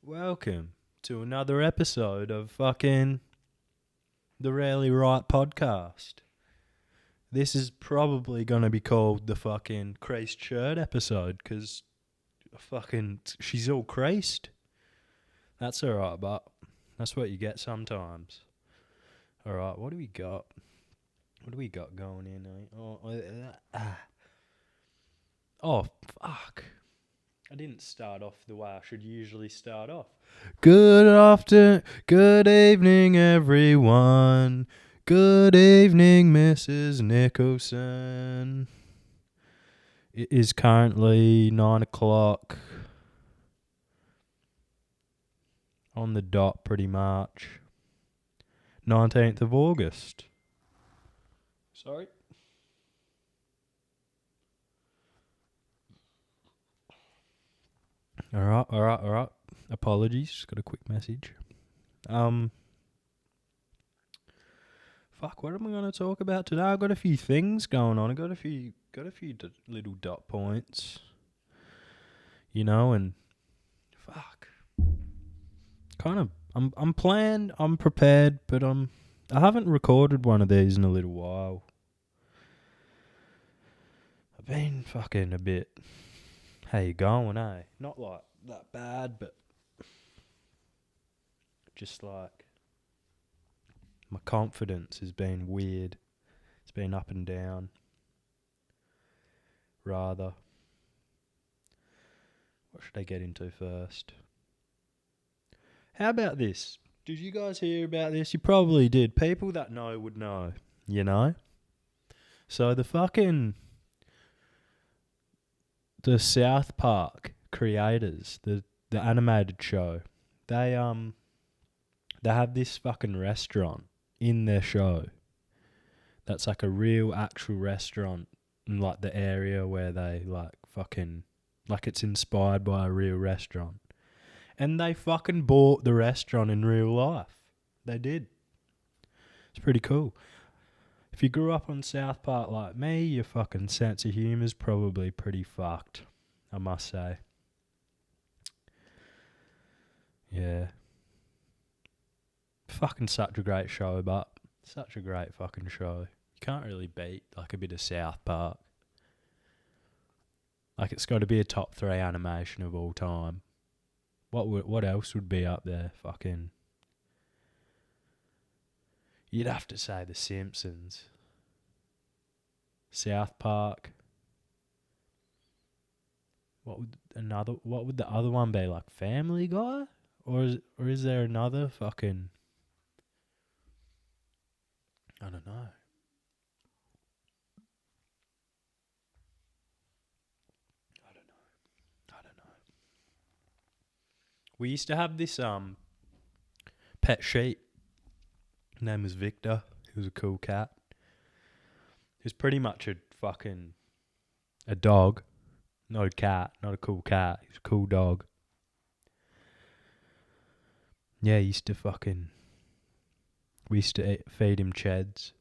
Welcome to another episode of fucking the Rarely Right podcast. This is probably going to be called the fucking Creased shirt episode because fucking she's all creased. That's alright, but that's what you get sometimes. Alright, what do we got? What do we got going in? Oh, fuck. I didn't start off the way I should usually start off. Good evening, everyone. Good evening, Mrs. Nicholson. It is currently 9 o'clock on the dot, pretty much. 19th of August. Sorry. Alright. Apologies, just got a quick message. Fuck, what am I going to talk about today? I've got a few things going on. I got a few little dot points. And fuck. Kind of, I'm planned, I'm prepared, but I haven't recorded one of these in a little while. I've been fucking a bit, how you going, eh? Not like that bad, but just like my confidence has been weird. It's been up and down. Rather. What should I get into first? How about this? Did you guys hear about this? You probably did. People that know would know, So the South Park creators, the animated show, they have this fucking restaurant in their show. That's like a real actual restaurant in like the area where they like it's inspired by a real restaurant. And they fucking bought the restaurant in real life. They did. It's pretty cool. If you grew up on South Park like me, your fucking sense of humour's probably pretty fucked, I must say. Yeah. Fucking such a great show, but such a great fucking show. You can't really beat like a bit of South Park. Like it's got to be a top 3 animation of all time. What else would be up there? Fucking. You'd have to say The Simpsons. South Park. What would the other one be? Like Family Guy? Or is there another fucking, I don't know. We used to have this pet sheep. His name was Victor. He was a cool cat. He was pretty much a dog. Not a cat, not a cool cat. He was a cool dog. Yeah, we used to feed him cheds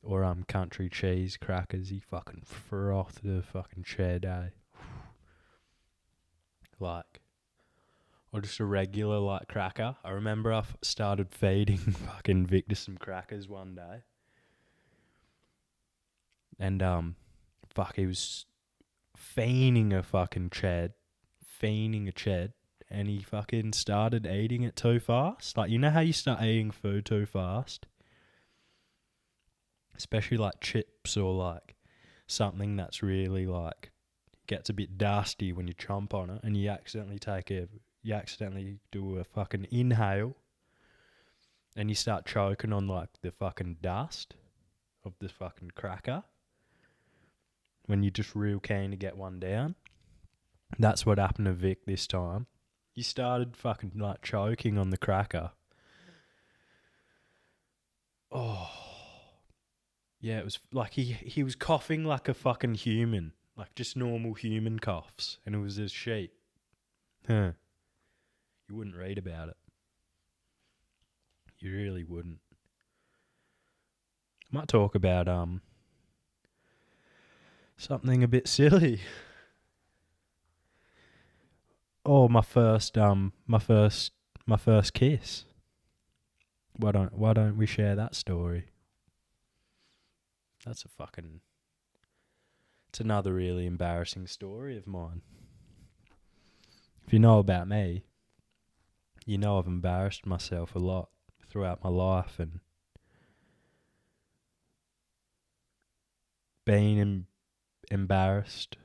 or country cheese crackers. He fucking frothed the fucking ched, eh? Like, or just a regular like cracker. I remember I started feeding fucking Victor some crackers one day. And he was fiending a ched, and he fucking started eating it too fast. Like, you know how you start eating food too fast? Especially like chips or like something that's really like gets a bit dusty when you chomp on it, and you accidentally do a fucking inhale, and you start choking on like the fucking dust of the fucking cracker when you're just real keen to get one down. That's what happened to Vic this time. He started fucking like choking on the cracker. Oh. Yeah, it was like he was coughing like a fucking human. Like just normal human coughs. And it was a sheep. Huh. You wouldn't read about it. You really wouldn't. I might talk about something a bit silly. Oh, my first kiss. Why don't we share that story? That's it's another really embarrassing story of mine. If you know about me, you know I've embarrassed myself a lot throughout my life and been embarrassed.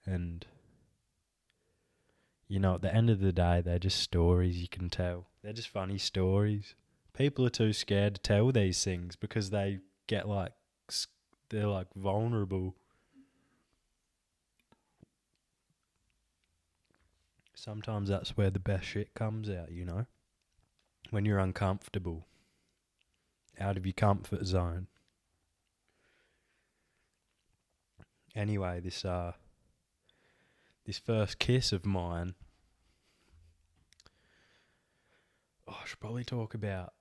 And, you know, at the end of the day, they're just stories you can tell. They're just funny stories. People are too scared to tell these things because they get they're like vulnerable. Sometimes that's where the best shit comes out, you know? When you're uncomfortable, out of your comfort zone. Anyway, this first kiss of mine, I should probably talk about.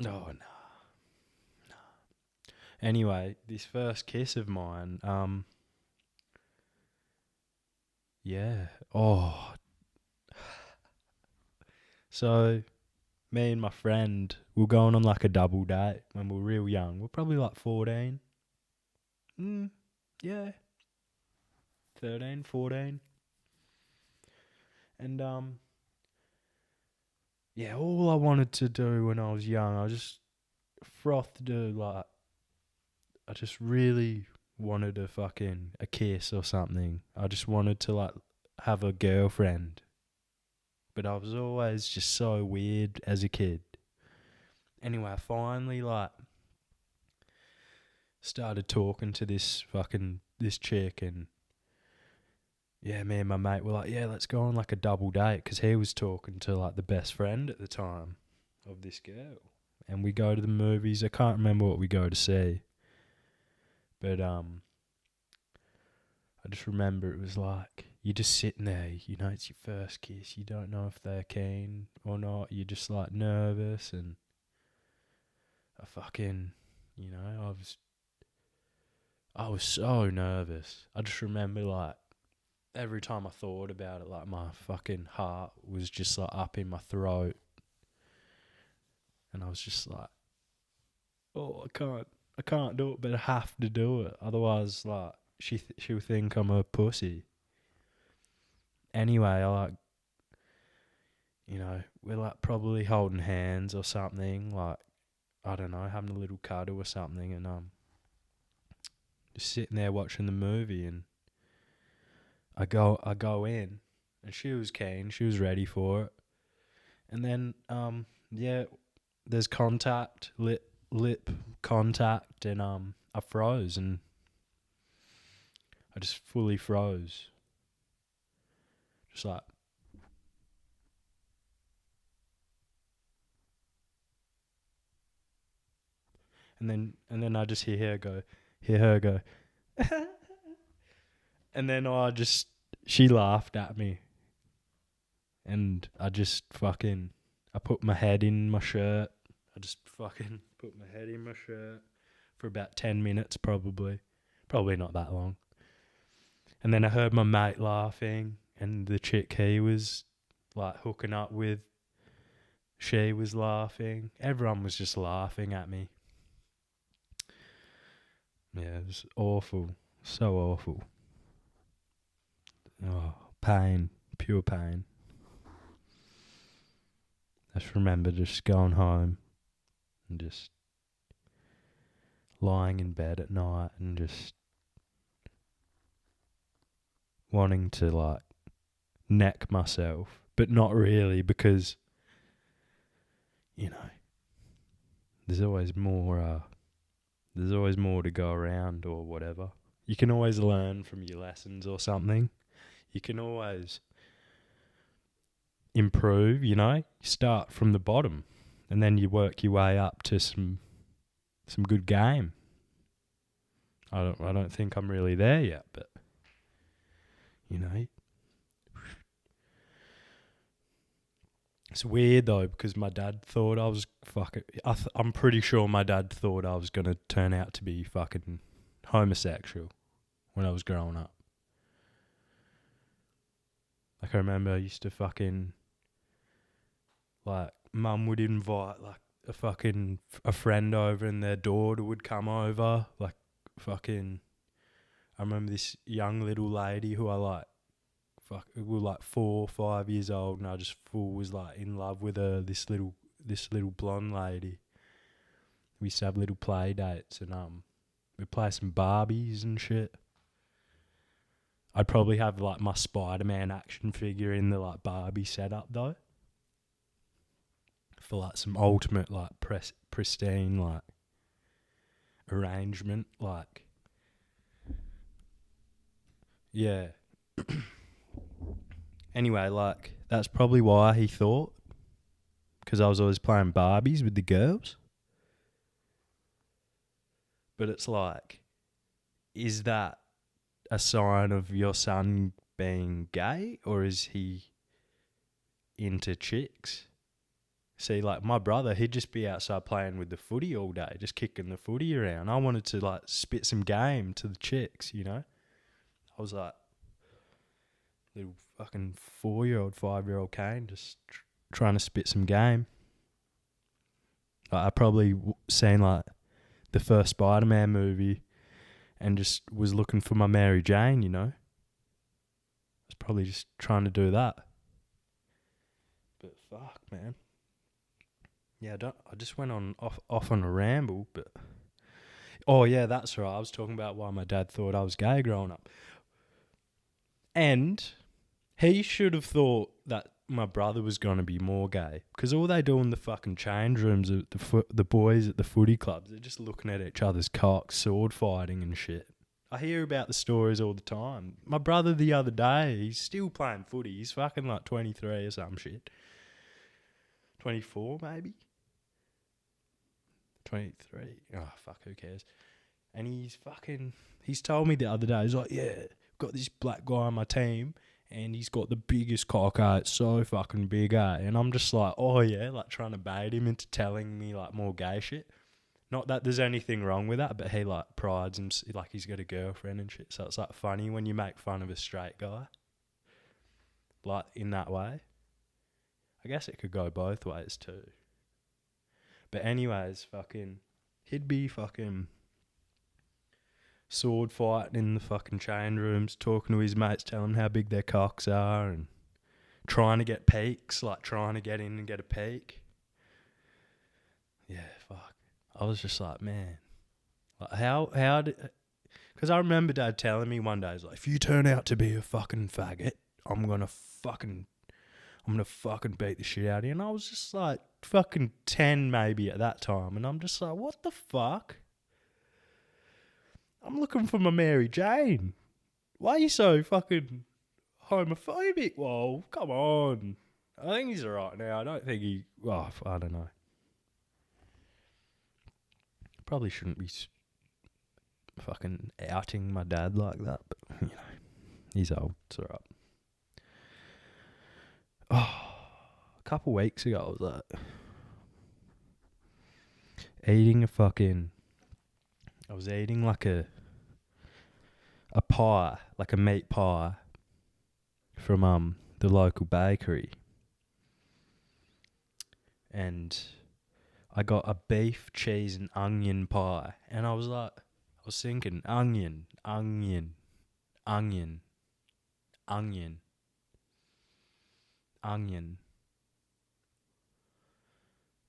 Oh no. Anyway, this first kiss of mine, yeah. Oh. So, me and my friend were going on like a double date when we were real young. We're probably like 14. Yeah. 13, 14. And, yeah, all I wanted to do when I was young, I just frothed I just really wanted a kiss or something. I just wanted to like have a girlfriend. But I was always just so weird as a kid. Anyway, I finally like started talking to this chick, and yeah, me and my mate were like, yeah, let's go on like a double date, because he was talking to like the best friend at the time of this girl. And we go to the movies. I can't remember what we go to see. But I just remember it was like, you're just sitting there, you know, it's your first kiss. You don't know if they're keen or not. You're just like nervous, and you know, I was so nervous. I just remember like every time I thought about it, like my fucking heart was just like up in my throat. And I was just like, oh, I can't do it, but I have to do it. Otherwise, like, she'll think I'm a pussy. Anyway, I like, you know, we're like probably holding hands or something, like, I don't know, having a little cuddle or something, and just sitting there watching the movie, and I go in, and she was keen, she was ready for it, and then yeah, there's lip contact, and I froze, and I just fully froze, just like. And then I just hear her go, and then she laughed at me, and I put my head in my shirt. I just fucking put my head in my shirt for about 10 minutes, probably not that long. And then I heard my mate laughing, and the chick he was like hooking up with, she was laughing. Everyone was just laughing at me. Yeah, it was awful. So awful. Oh, pain. Pure pain. I just remember just going home and just lying in bed at night and just wanting to like neck myself, but not really, because, you know, there's always more to go around or whatever. You can always learn from your lessons or something. You can always improve, you know. You start from the bottom and then you work your way up to some good game. I don't think I'm really there yet, but you know. It's weird though, because my dad thought I was I'm pretty sure my dad thought I was going to turn out to be fucking homosexual when I was growing up. Like I remember I used to fucking, like, mum would invite like a friend over and their daughter would come over. Like fucking, I remember this young little lady who I like, we were like 4 or 5 years old, and I just was like in love with her. This little blonde lady. We used to have little play dates, and we'd play some Barbies and shit. I'd probably have like my Spider-Man action figure in the like Barbie setup though, for like some ultimate like pristine like arrangement, like yeah. Anyway, like that's probably why he thought, because I was always playing Barbies with the girls. But it's like, is that a sign of your son being gay, or is he into chicks? See, like my brother, he'd just be outside playing with the footy all day, just kicking the footy around. I wanted to like spit some game to the chicks, you know? I was like, little fucking 4-year-old, 5-year-old Kane, just trying to spit some game. Like, I probably seen like the first Spider-Man movie and just was looking for my Mary Jane, you know? I was probably just trying to do that. But fuck, man. Yeah, I just went off on a ramble, but oh yeah, that's right. I was talking about why my dad thought I was gay growing up. And he should have thought that my brother was going to be more gay, because all they do in the fucking change rooms are the boys at the footy clubs, they're just looking at each other's cocks, sword fighting and shit. I hear about the stories all the time. My brother the other day, he's still playing footy. He's fucking like 23 or some shit. 24 maybe? 23. Oh, fuck, who cares? And he's told me the other day, he's like, yeah, got this black guy on my team, and he's got the biggest cock, it's so fucking big, And I'm just like, oh yeah, like trying to bait him into telling me like more gay shit. Not that there's anything wrong with that, but he like prides him, like he's got a girlfriend and shit. So it's like funny when you make fun of a straight guy, like in that way. I guess it could go both ways too. But anyways, fucking, he'd be fucking sword fighting in the fucking chain rooms, talking to his mates, telling how big their cocks are, and trying to get peaks, like trying to get in and get a peak. Yeah, fuck. I was just like, man, like how did? Because I remember Dad telling me one day, he's like, if you turn out to be a fucking faggot, I'm gonna fucking beat the shit out of you. And I was just like fucking 10 maybe at that time, and I'm just like, what the fuck? I'm looking for my Mary Jane. Why are you so fucking homophobic? Whoa, come on. I think he's alright now. I don't think he... Oh, I don't know. Probably shouldn't be fucking outing my dad like that, but, you know, he's old. It's alright. Oh, a couple weeks ago, I was like... I was eating like a pie, like a meat pie from the local bakery. And I got a beef, cheese and onion pie. And I was thinking onion.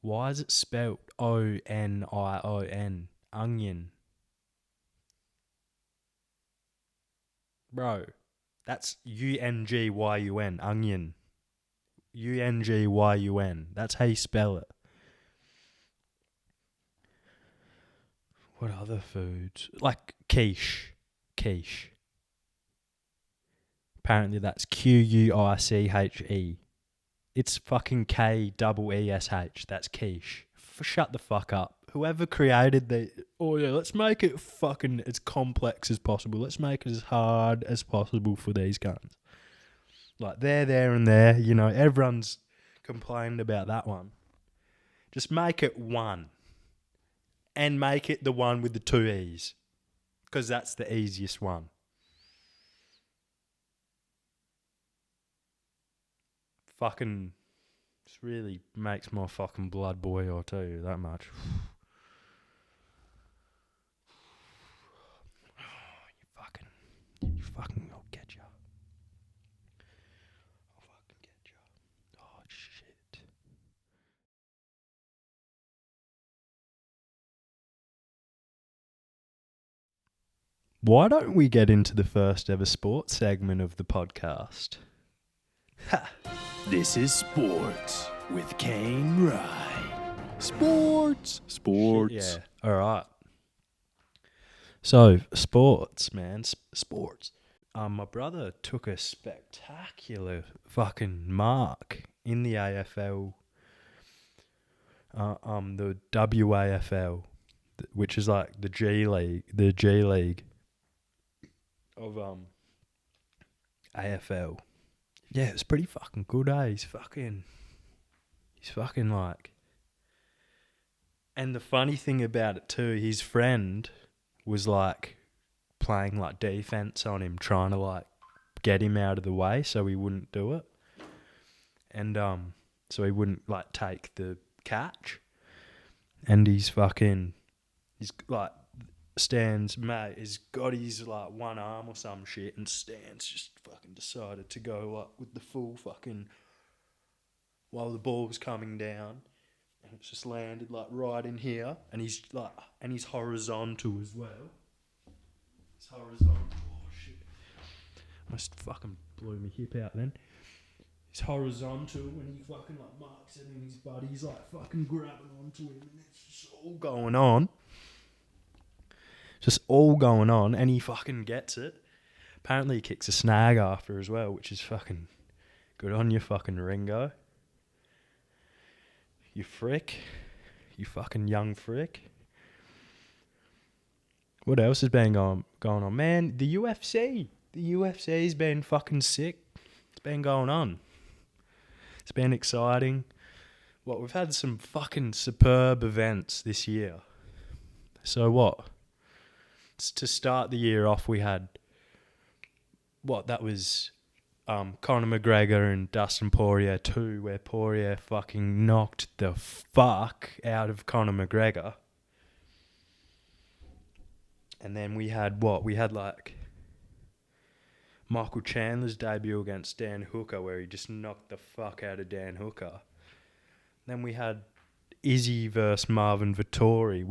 Why is it spelt ONION? Onion. Bro, that's UNGYUN. Onion. UNGYUN. That's how you spell it. What other foods? Like quiche. Apparently that's QUICHE. It's fucking KEESH. That's quiche. Shut the fuck up. Whoever created let's make it fucking as complex as possible. Let's make it as hard as possible for these guns. Like, there and there, you know, everyone's complained about that one. Just make it one. And make it the one with the 2 E's. Because that's the easiest one. fucking, this really makes my fucking blood boil, I'll tell you that much. You fucking, I'll get you. I'll fucking get you. Oh, shit. Why don't we get into the first ever sports segment of the podcast? Ha! This is Sports with Kane Rye. Sports. Yeah, alright. So, sports, man. Sports. My brother took a spectacular fucking mark in the AFL, the WAFL, which is like the G League of AFL. Yeah, it's pretty fucking good, eh? He's fucking like. And the funny thing about it too, his friend was like playing like defense on him, trying to like get him out of the way so he wouldn't do it, and so he wouldn't like take the catch. And he's like Stan's mate has got his like one arm or some shit, and Stan's just fucking decided to go up with the full fucking while the ball was coming down, and it's just landed like right in here, and he's horizontal as well. It's horizontal. Oh shit! Almost fucking blew my hip out then. He's horizontal, and he fucking like marks it, and his buddy's like fucking grabbing onto him, and it's just all going on. Just all going on, and he fucking gets it. Apparently he kicks a snag after as well, which is fucking good on you, fucking Ringo. You frick. You fucking young frick. What else has been going on? Man, the UFC. The UFC's been fucking sick. It's been going on. It's been exciting. We've had some fucking superb events this year. So what? To start the year off, we had that was Conor McGregor and Dustin Poirier 2, where Poirier fucking knocked the fuck out of Conor McGregor. And then we had like Michael Chandler's debut against Dan Hooker, where he just knocked the fuck out of Dan Hooker. Then we had Izzy versus Marvin Vettori.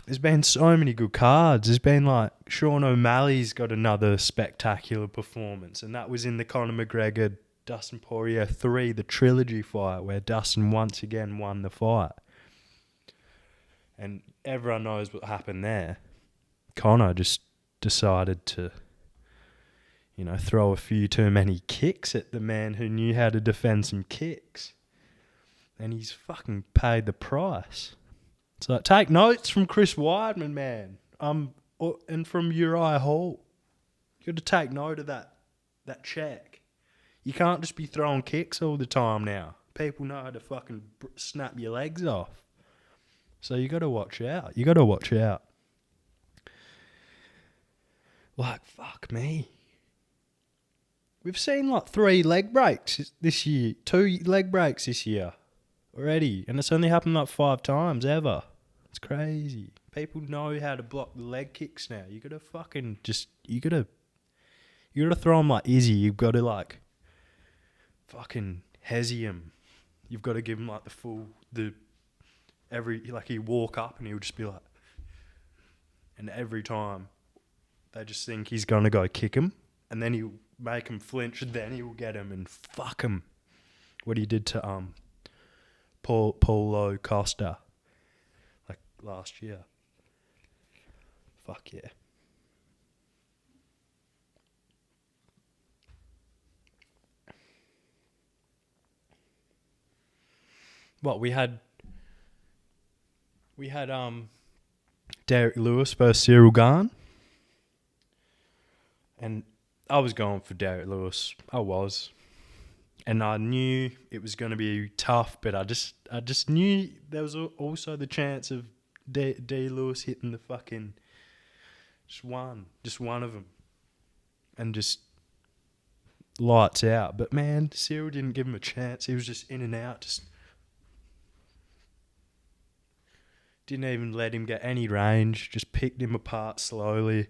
There's been so many good cards. There's been like Sean O'Malley's got another spectacular performance, and that was in the Conor McGregor Dustin Poirier 3, the trilogy fight, where Dustin once again won the fight. And everyone knows what happened there. Conor just decided to, throw a few too many kicks at the man who knew how to defend some kicks. And he's fucking paid the price. So take notes from Chris Weidman, man. And from Uriah Hall. You got to take note of that check. You can't just be throwing kicks all the time now. People know how to fucking snap your legs off. So you got to watch out. Like, fuck me. We've seen like 3 leg breaks this year. 2 leg breaks this year already. And it's only happened like 5 times ever. It's crazy. People know how to block the leg kicks now. You got to fucking you got to throw them like Izzy. You've got to like fucking hezzy him. You've got to give him like he'll walk up and he'll just be like, and every time they just think he's going to go kick him, and then he'll make him flinch, and then he'll get him and fuck him. What he did to Paulo Costa like last year. Fuck yeah. We had Derek Lewis versus Cyril Gahn, and I was going for Derek Lewis. I was, and I knew it was going to be tough, but I just knew there was also the chance of D Lewis hitting the fucking just one of them. and just lights out. But man, Cyril didn't give him a chance. He was just in and out, just didn't even let him get any range, just picked him apart slowly.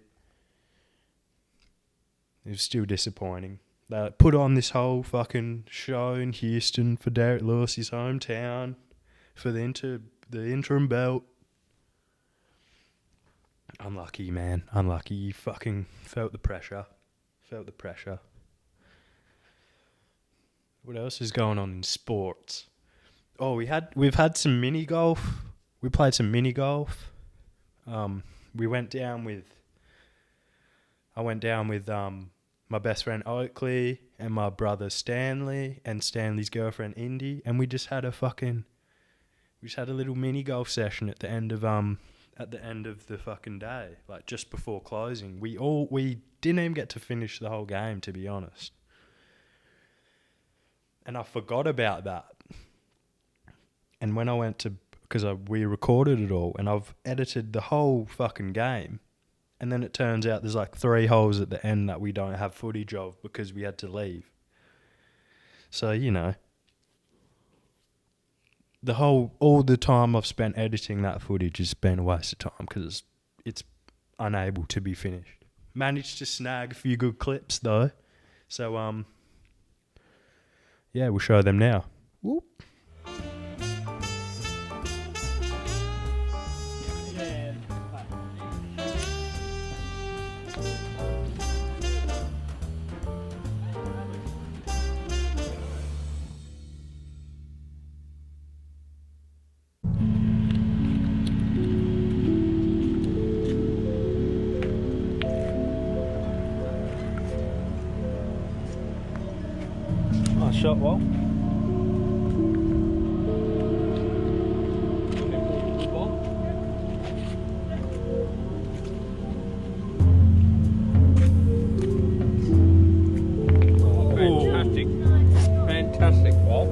It was still disappointing. They put on this whole fucking show in Houston for Derek Lewis's hometown for the interim belt. Unlucky, man. Unlucky. You fucking felt the pressure. What else is going on in sports? Oh, we've had some mini golf. We played some mini golf. I went down with my best friend Oakley and my brother Stanley and Stanley's girlfriend Indy, and we just had a little mini golf session at the end of the fucking day, like just before closing. We didn't even get to finish the whole game, to be honest. And I forgot about that. And when I went to, because we recorded it all, and I've edited the whole fucking game, and then it turns out there's like 3 holes at the end that we don't have footage of because we had to leave. So, you know, all the time I've spent editing that footage has been a waste of time because it's unable to be finished. Managed to snag a few good clips though. So, yeah, we'll show them now. Whoop. Shot well. Fantastic ball.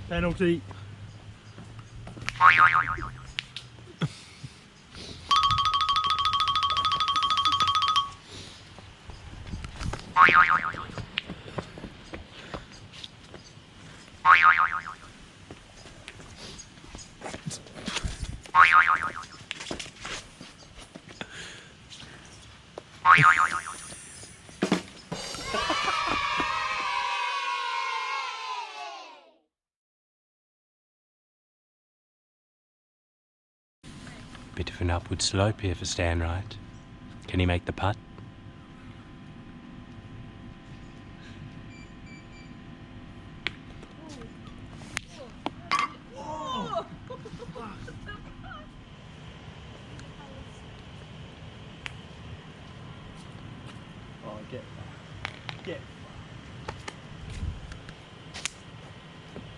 Penalty. Bit of an upward slope here for Stan Wright. Can he make the putt? Get.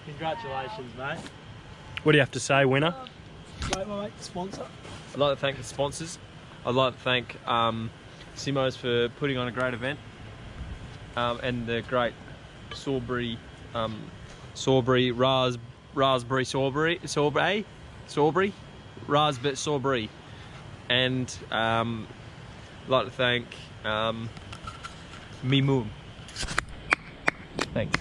Congratulations, mate. What do you have to say, winner? Wait, sponsor. I'd like to thank the sponsors. I'd like to thank Simo's for putting on a great event, and the great Sawbury Raspberry Sawbury, and I'd like to thank Mimoom. Thanks.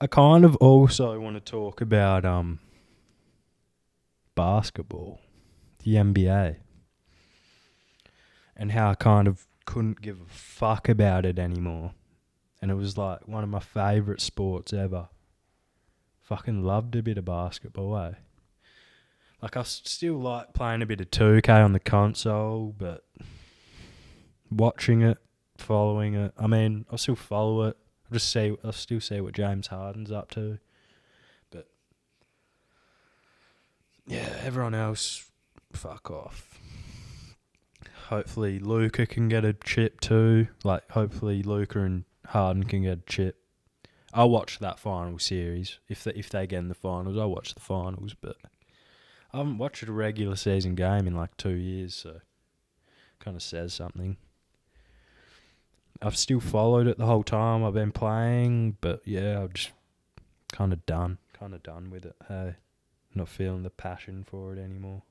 I kind of also want to talk about basketball, the NBA, and how I kind of couldn't give a fuck about it anymore. And it was like one of my favourite sports ever. Fucking loved a bit of basketball, eh? Like, I still like playing a bit of 2K on the console, but watching it, following it, I mean, I'll still follow it. I'll still see what James Harden's up to. But yeah, everyone else, fuck off. Hopefully Luka can get a chip too. Like, hopefully Luka and Harden can get a chip. I'll watch that final series. If they get in the finals, I'll watch the finals. But I haven't watched a regular season game in like 2 years, so kind of says something. I've still followed it the whole time I've been playing, but yeah, I'm just kind of done with it. Hey, not feeling the passion for it anymore.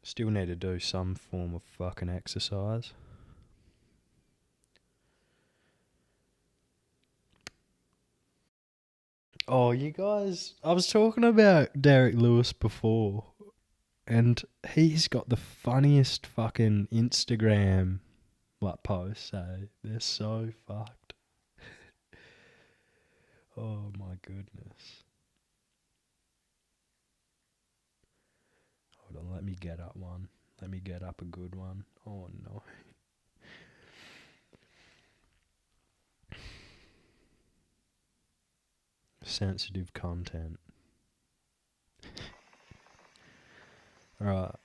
Still need to do some form of fucking exercise. Oh, you guys, I was talking about Derek Lewis before, and he's got the funniest fucking Instagram like posts, eh? They're so fucked. Oh my goodness. Hold on, let me get up one. Let me get up a good one. Oh no. Sensitive content. Alright.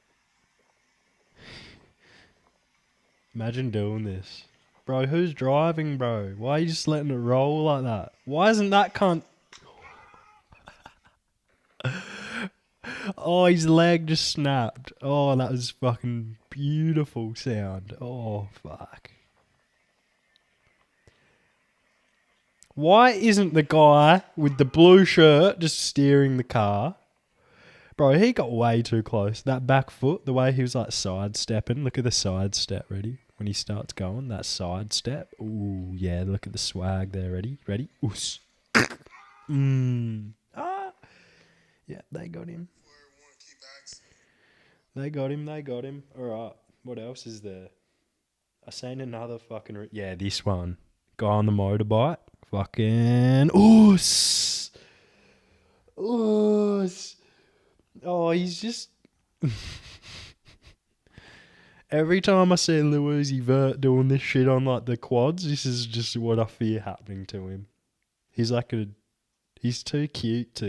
Imagine doing this. Bro, who's driving, bro? Why are you just letting it roll like that? Why isn't that cunt... Oh, his leg just snapped. Oh, that was fucking beautiful sound. Oh, fuck. Why isn't the guy with the blue shirt just steering the car? Bro, he got way too close. That back foot, the way he was like sidestepping. Look at the sidestep, ready? When he starts going, that sidestep. Ooh, yeah, look at the swag there, ready? Ready? Oos. Ah. Yeah, they got him. They got him. Alright, what else is there? I seen another fucking... yeah, this one. Guy on the motorbike. Fucking... Oos. Oos. Oh, he's just... Every time I see Louis Vert doing this shit on like the quads, this is just what I fear happening to him. He's like he's too cute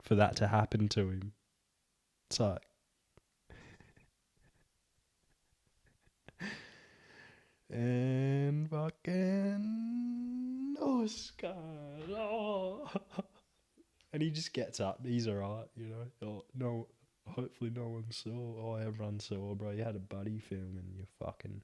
for that to happen to him. It's like... And fucking Oscar. Oh. And he just gets up. He's alright, you know. Oh, no, hopefully no one saw. Oh, everyone saw, bro. You had a buddy filming. You fucking...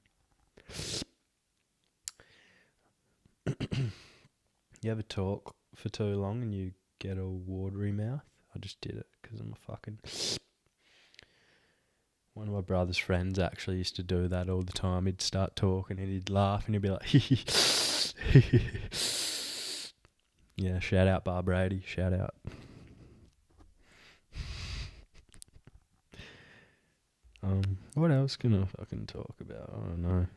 You ever talk for too long and you get all watery mouth? I just did it because I'm a fucking... One of my brother's friends actually used to do that all the time. He'd start talking and he'd laugh and he'd be like, yeah, shout out Bar Brady, shout out. What else can I fucking talk about? I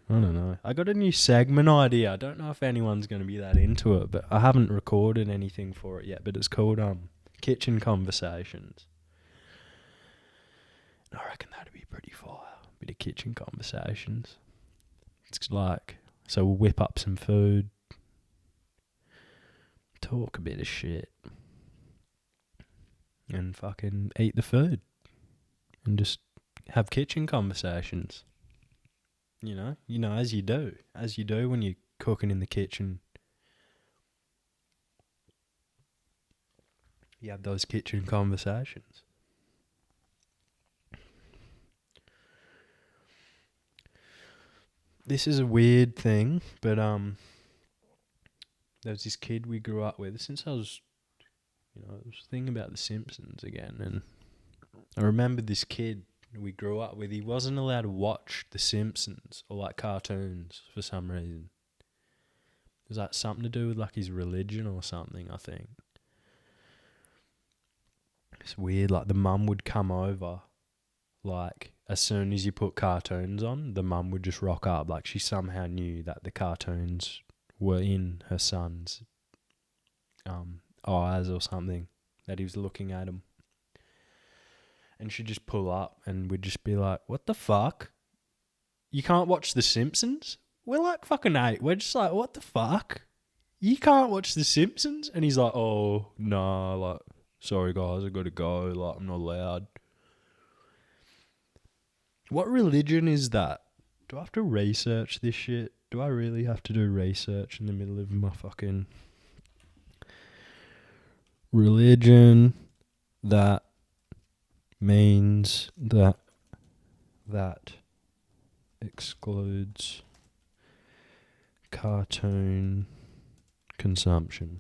don't know. I got a new segment idea. I don't know if anyone's going to be that into it, but I haven't recorded anything for it yet, but it's called Kitchen Conversations. I reckon that'd be pretty fire. A bit of kitchen conversations. It's like, so we'll whip up some food, talk a bit of shit, and fucking eat the food. And just have kitchen conversations. You know, as you do when you're cooking in the kitchen. You have those kitchen conversations. This is a weird thing, but there was this kid we grew up with since I was, I was thinking about The Simpsons again, and I remember this kid we grew up with. He wasn't allowed to watch The Simpsons or like cartoons for some reason. Was that something to do with like his religion or something? I think it's weird. Like the mum would come over, like as soon as you put cartoons on, the mum would just rock up. Like she somehow knew that the cartoons were in her son's eyes or something, that he was looking at them. And she'd just pull up and we'd just be like, what the fuck? You can't watch The Simpsons? We're like fucking 8. We're just like, what the fuck? You can't watch The Simpsons? And he's like, oh, nah, like, sorry guys, I gotta go. Like, I'm not allowed. What religion is that? Do I have to research this shit? Do I really have to do research in the middle of my fucking... religion that means that excludes cartoon consumption.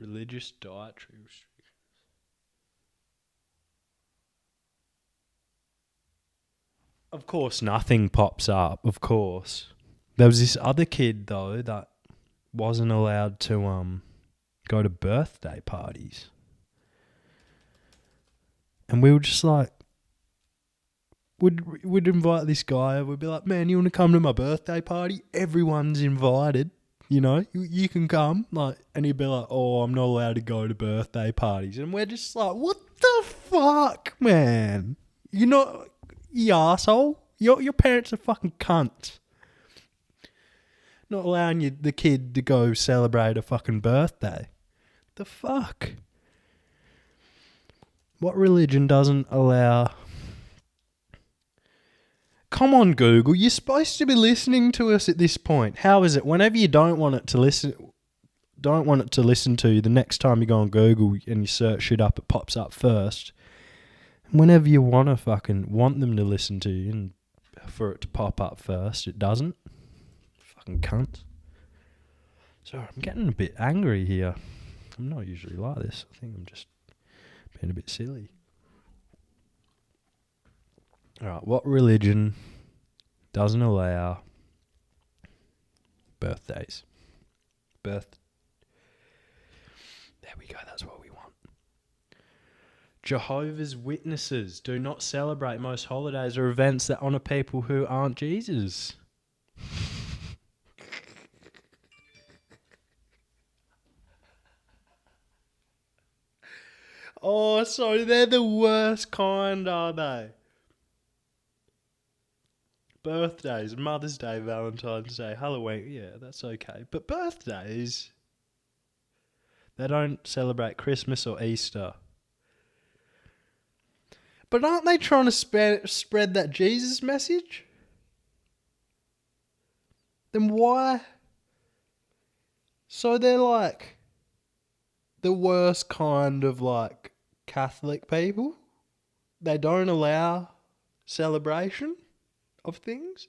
Religious dietary restrictions. Of course, nothing pops up. Of course, there was this other kid though that wasn't allowed to go to birthday parties, and we were just like, would invite this guy. We'd be like, man, you want to come to my birthday party? Everyone's invited. You know, you can come. Like, and he'd be like, oh, I'm not allowed to go to birthday parties, and we're just like, what the fuck, man? You know. You asshole. Your parents are fucking cunts. Not allowing the kid to go celebrate a fucking birthday. The fuck? What religion doesn't allow... Come on, Google. You're supposed to be listening to us at this point. How is it? Whenever you don't want it to listen to you, the next time you go on Google and you search shit up, it pops up first. Whenever you want them to listen to you and for it to pop up first, it doesn't. Fucking cunt. Sorry, I'm getting a bit angry here. I'm not usually like this. I think I'm just being a bit silly. Alright, what religion doesn't allow birthdays? There we go, that's what we want. Jehovah's Witnesses do not celebrate most holidays or events that honour people who aren't Jesus. Oh, so they're the worst kind, are they? Birthdays, Mother's Day, Valentine's Day, Halloween, yeah, that's okay. But birthdays, they don't celebrate Christmas or Easter. But aren't they trying to spread that Jesus message? Then why? So they're like the worst kind of like Catholic people? They don't allow celebration of things?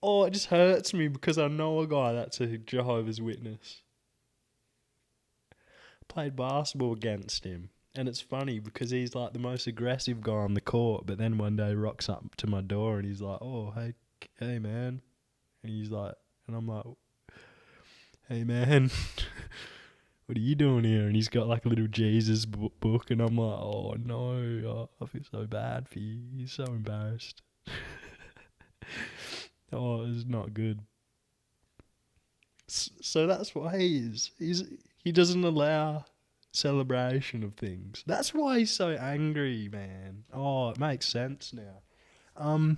Oh, it just hurts me because I know a guy that's a Jehovah's Witness. Played basketball against him, and it's funny because he's like the most aggressive guy on the court, but then one day rocks up to my door and he's like, oh, hey man, and he's like, and I'm like, hey man, what are you doing here? And he's got like a little Jesus book, and I'm like, oh no, I feel so bad for you, he's so embarrassed. Oh, it's not good. So that's what he is. He doesn't allow celebration of things. That's why he's so angry, man. Oh, it makes sense now. Am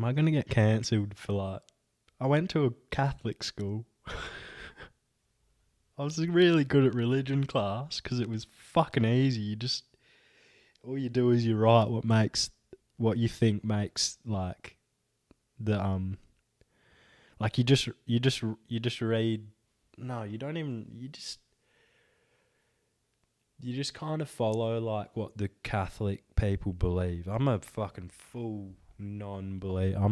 I going to get cancelled for like... I went to a Catholic school. I was really good at religion class because it was fucking easy. All you do is you write what you think makes like the like you just read. No, you don't even. You just kind of follow like what the Catholic people believe. I'm a fucking full non-believer. I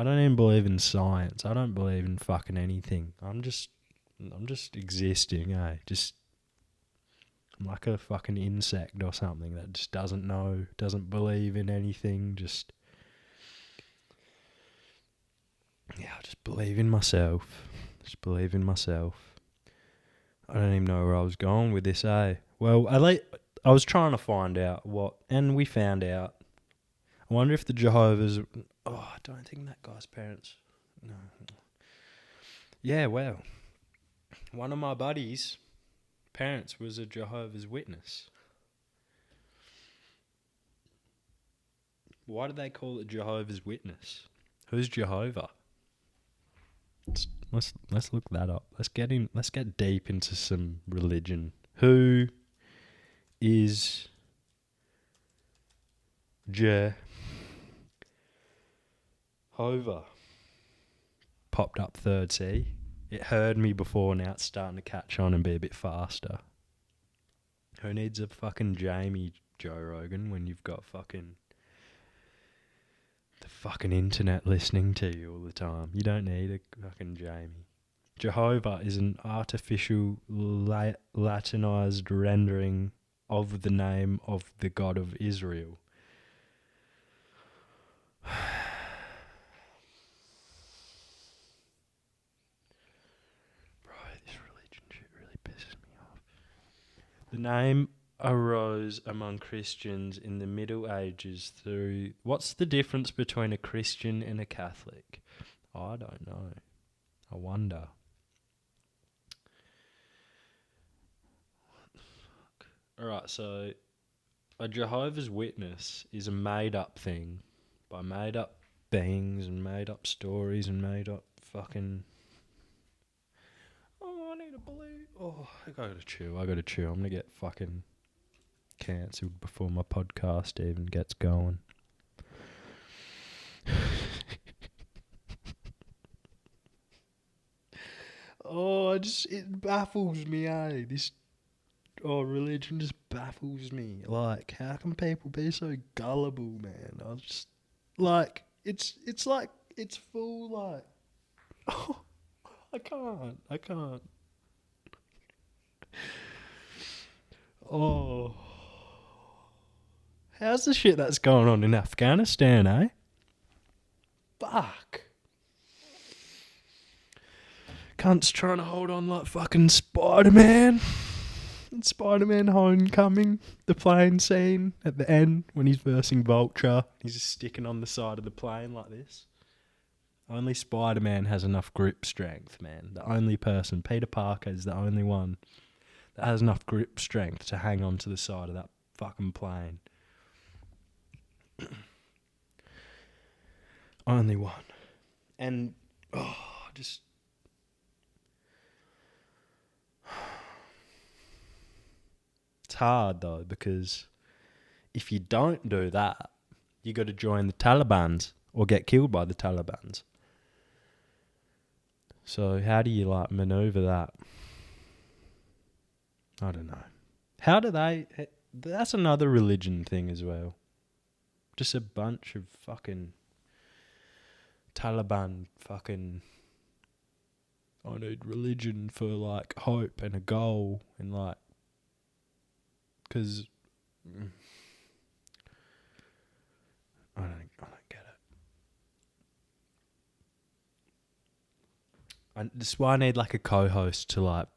don't even believe in science. I don't believe in fucking anything. I'm just existing, eh? I'm like a fucking insect or something that just doesn't believe in anything, I just believe in myself. I don't even know where I was going with this, eh? Well, I was trying to find out and we found out. I wonder if the Jehovah's... Oh, I don't think that guy's parents... No. Yeah, well, one of my buddies' parents was a Jehovah's Witness. Why do they call it Jehovah's Witness? Who's Jehovah? Let's look that up. Let's get deep into some religion. Who is Jehovah. Popped up third, see? It heard me before, now it's starting to catch on and be a bit faster. Who needs a fucking Jamie, Joe Rogan, when you've got fucking the fucking internet listening to you all the time? You don't need a fucking Jamie. Jehovah is an artificial Latinized rendering of the name of the God of Israel. The name arose among Christians in the Middle Ages through... What's the difference between a Christian and a Catholic? I don't know. I wonder. What the fuck? Alright, so a Jehovah's Witness is a made-up thing by made-up beings and made-up stories and made-up fucking... I need to believe. Oh, I gotta chill. I'm gonna get fucking cancelled before my podcast even gets going. It baffles me, eh? Religion just baffles me. Like, how can people be so gullible, man? It's full, like, oh, I can't. Oh. How's the shit that's going on in Afghanistan, eh? Fuck. Cunt's trying to hold on like fucking Spider-Man. And Spider-Man Homecoming, the plane scene at the end when he's versing Vulture. He's just sticking on the side of the plane like this. Only Spider-Man has enough grip strength, man. The only person. Peter Parker is the only one that has enough grip strength to hang on to the side of that fucking plane. Only one. And, it's hard though, because if you don't do that, you got to join the Taliban's or get killed by the Taliban's. So how do you like maneuver that? I don't know. How do they... That's another religion thing as well. Just a bunch of fucking Taliban fucking... I need religion for like hope and a goal and like... Because... I don't get it. This is why I need like a co-host to like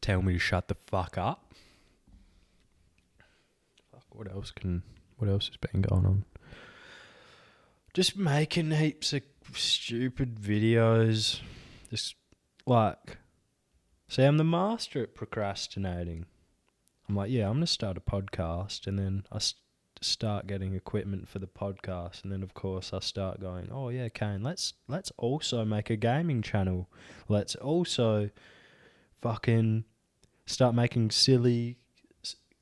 tell me to shut the fuck up. Fuck, what else has been going on? Just making heaps of stupid videos. Just like, see, I'm the master at procrastinating. I'm like, yeah, I'm going to start a podcast, and then I start getting equipment for the podcast, and then of course I start going, oh yeah, Kane, let's also make a gaming channel. Let's also fucking start making silly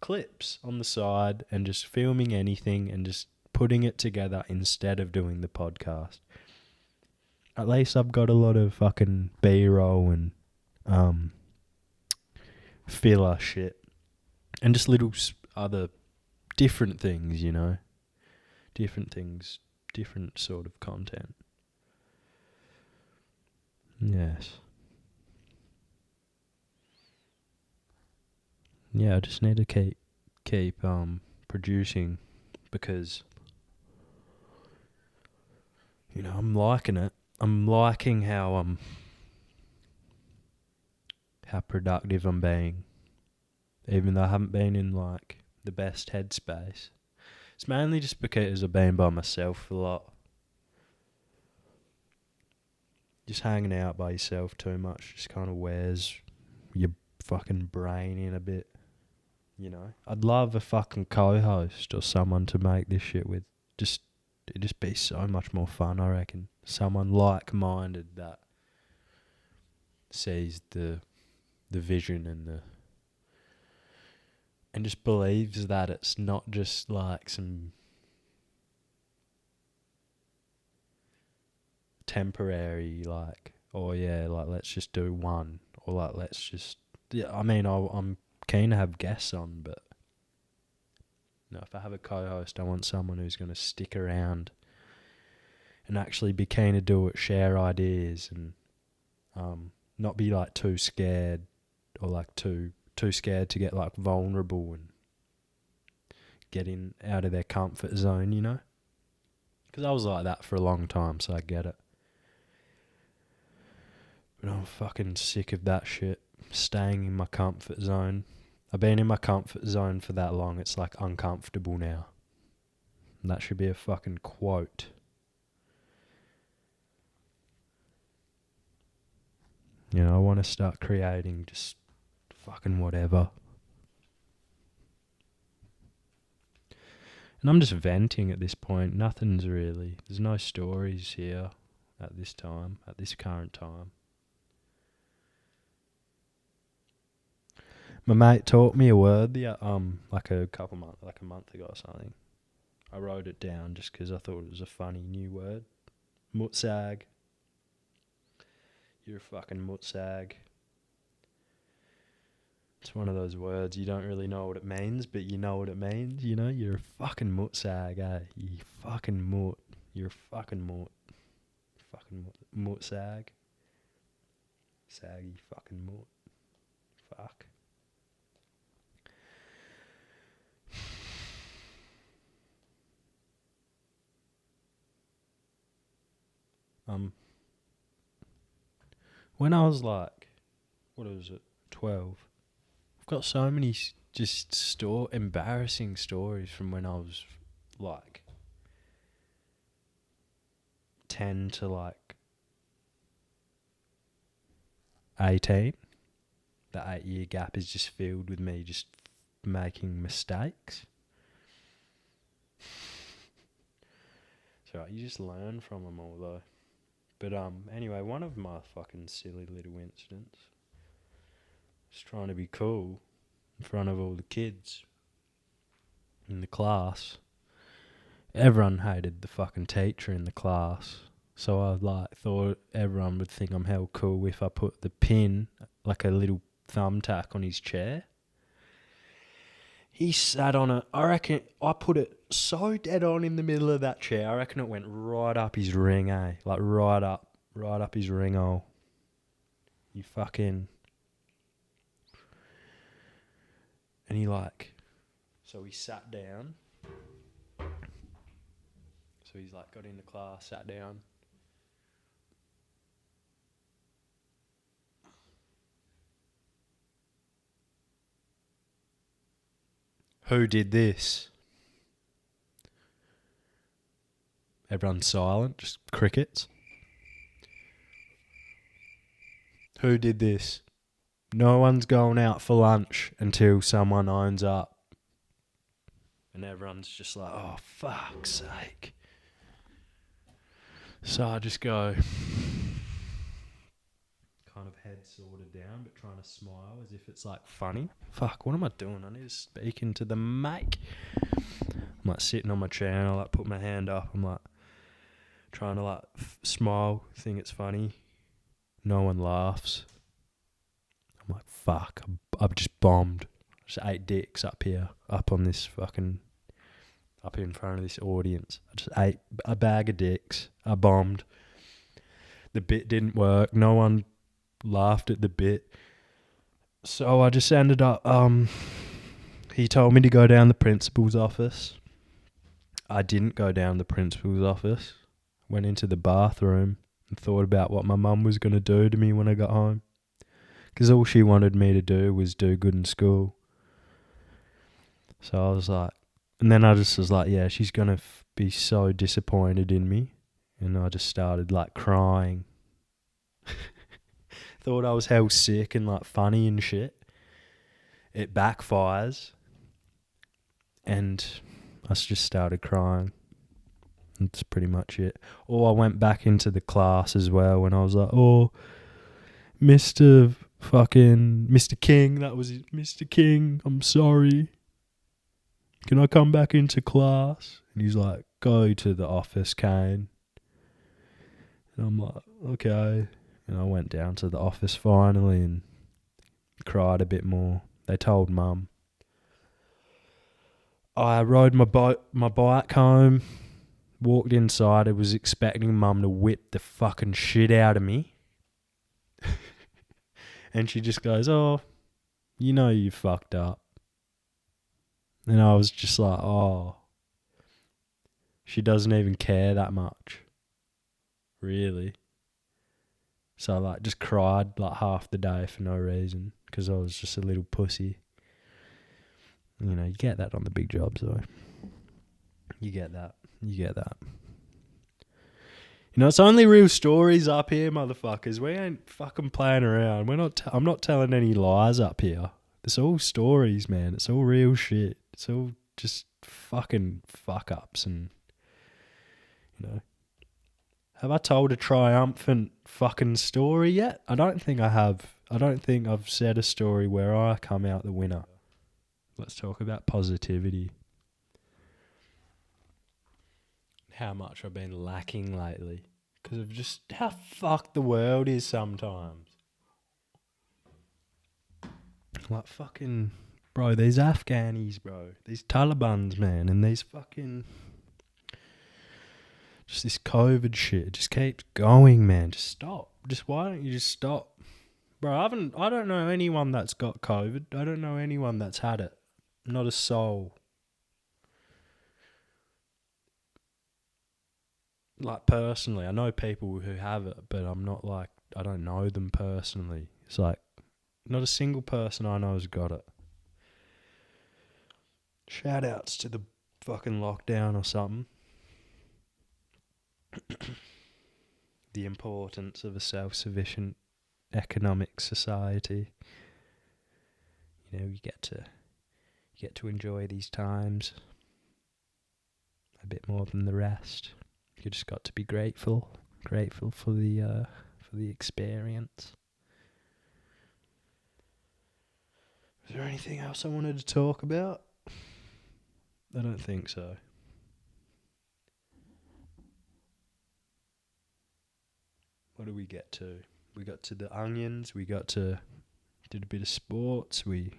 clips on the side and just filming anything and just putting it together instead of doing the podcast. At least I've got a lot of fucking B-roll and filler shit and just little other different things, you know. Different things, different sort of content. Yes. Yeah, I just need to keep producing because, you know, I'm liking it. I'm liking how productive I'm being, even though I haven't been in like the best headspace. It's mainly just because I've been by myself a lot. Just hanging out by yourself too much just kind of wears your fucking brain in a bit, you know. I'd love a fucking co-host or someone to make this shit with. It'd just be so much more fun, I reckon. Someone like-minded that sees the vision and and just believes that it's not just like some temporary, like, oh yeah, like let's just do one, or like let's just, yeah, I mean, I'm keen to have guests on, but no, if I have a co-host, I want someone who's going to stick around and actually be keen to do it, share ideas, and not be like too scared, or like too scared to get like vulnerable and get in out of their comfort zone, you know? Because I was like that for a long time, so I get it. But I'm fucking sick of that shit, staying in my comfort zone. I've been in my comfort zone for that long, it's like uncomfortable now. And that should be a fucking quote. You know, I want to start creating just fucking whatever. And I'm just venting at this point. Nothing's really, there's no stories here at this time, at this current time. My mate taught me a word like a month ago or something. I wrote it down just because I thought it was a funny new word. Mutsag. You're a fucking mutsag. It's one of those words you don't really know what it means, but you know what it means, you know? You're a fucking mutsag, eh? You fucking mut. You're a fucking mut. Fucking mutsag. Saggy fucking mut. Fuck. When I was like, what was it, 12, I've got so many just embarrassing stories from when I was like 10 to like 18. The 8-year gap is just filled with me just making mistakes. So you just learn from them all though. But anyway, one of my fucking silly little incidents, just trying to be cool in front of all the kids in the class. Everyone hated the fucking teacher in the class, so I like thought everyone would think I'm hell cool if I put the pin, like a little thumbtack, on his chair. He sat on it. I reckon I put it so dead on in the middle of that chair. I reckon it went right up his ring, eh? Like right up his ring hole. You fucking. And he like, so he sat down. So he's like got into class, sat down. Who did this? Everyone's silent, just crickets. Who did this? No one's going out for lunch until someone owns up. And everyone's just like, oh, fuck's sake. So I just go, kind of head sorted down, but trying to smile as if it's like funny. Fuck, what am I doing? I need to speak into the mic. I'm like sitting on my chair and I like put my hand up. I'm like trying to like smile, think it's funny. No one laughs. I'm like, fuck, I've just bombed. Just ate dicks up here, up on this fucking, up in front of this audience. I just ate a bag of dicks. I bombed. The bit didn't work. No one laughed at the bit. So I just ended up, he told me to go down the principal's office. I didn't go down the principal's office. Went into the bathroom and thought about what my mum was going to do to me when I got home. Because all she wanted me to do was do good in school. So I was like, and then I just was like, yeah, she's going to be so disappointed in me. And I just started like crying. Thought I was hell sick and like funny and shit. It backfires. And I just started crying. That's pretty much it. Or I went back into the class as well and I was like, oh, Mr. King, that was it. Mr. King, I'm sorry. can I come back into class? And he's like, go to the office, Kane. And I'm like, okay. And I went down to the office finally and cried a bit more. They told Mum. I rode my bike home, walked inside. I was expecting Mum to whip the fucking shit out of me. And she just goes, oh, you know you fucked up. And I was just like, oh. She doesn't even care that much. Really. So I like just cried like half the day for no reason because I was just a little pussy. You know, you get that on the big jobs though. You get that. You know, it's only real stories up here, motherfuckers. We ain't fucking playing around. I'm not telling any lies up here. It's all stories, man. It's all real shit. It's all just fucking fuck ups and, you know. Have I told a triumphant fucking story yet? I don't think I have. I don't think I've said a story where I come out the winner. Let's talk about positivity. How much I've been lacking lately. Because of just how fucked the world is sometimes. Like fucking... Bro, these Afghanis, bro. These Talibans, man. And these fucking... Just this COVID shit. It just keeps going, man. Just stop. Just why don't you just stop? Bro, I don't know anyone that's got COVID. I don't know anyone that's had it. Not a soul. Like, personally, I know people who have it, but I'm not like, I don't know them personally. It's like, not a single person I know has got it. Shout outs to the fucking lockdown or something. The importance of a self-sufficient economic society. You know, you get to enjoy these times a bit more than the rest. You just got to be grateful for the experience. Is there anything else I wanted to talk about? I don't think so. What do we get to? We got to the onions. We got to did a bit of sports. We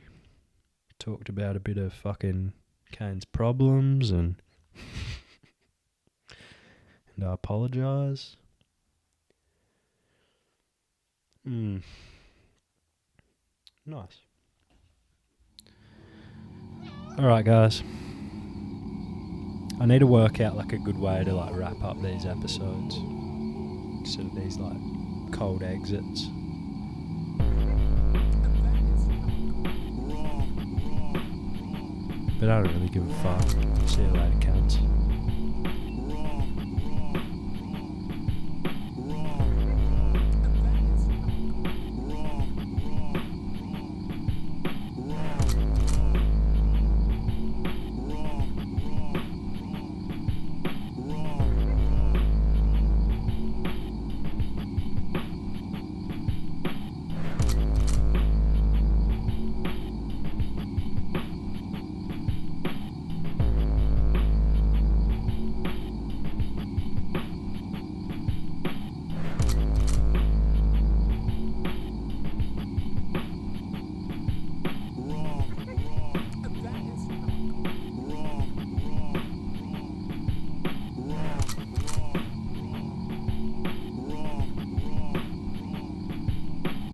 talked about a bit of fucking Kane's problems and I apologise. Nice. Alright, guys. I need to work out like a good way to like wrap up these episodes. Instead of these like cold exits. But I don't really give a fuck. See you later, cunts.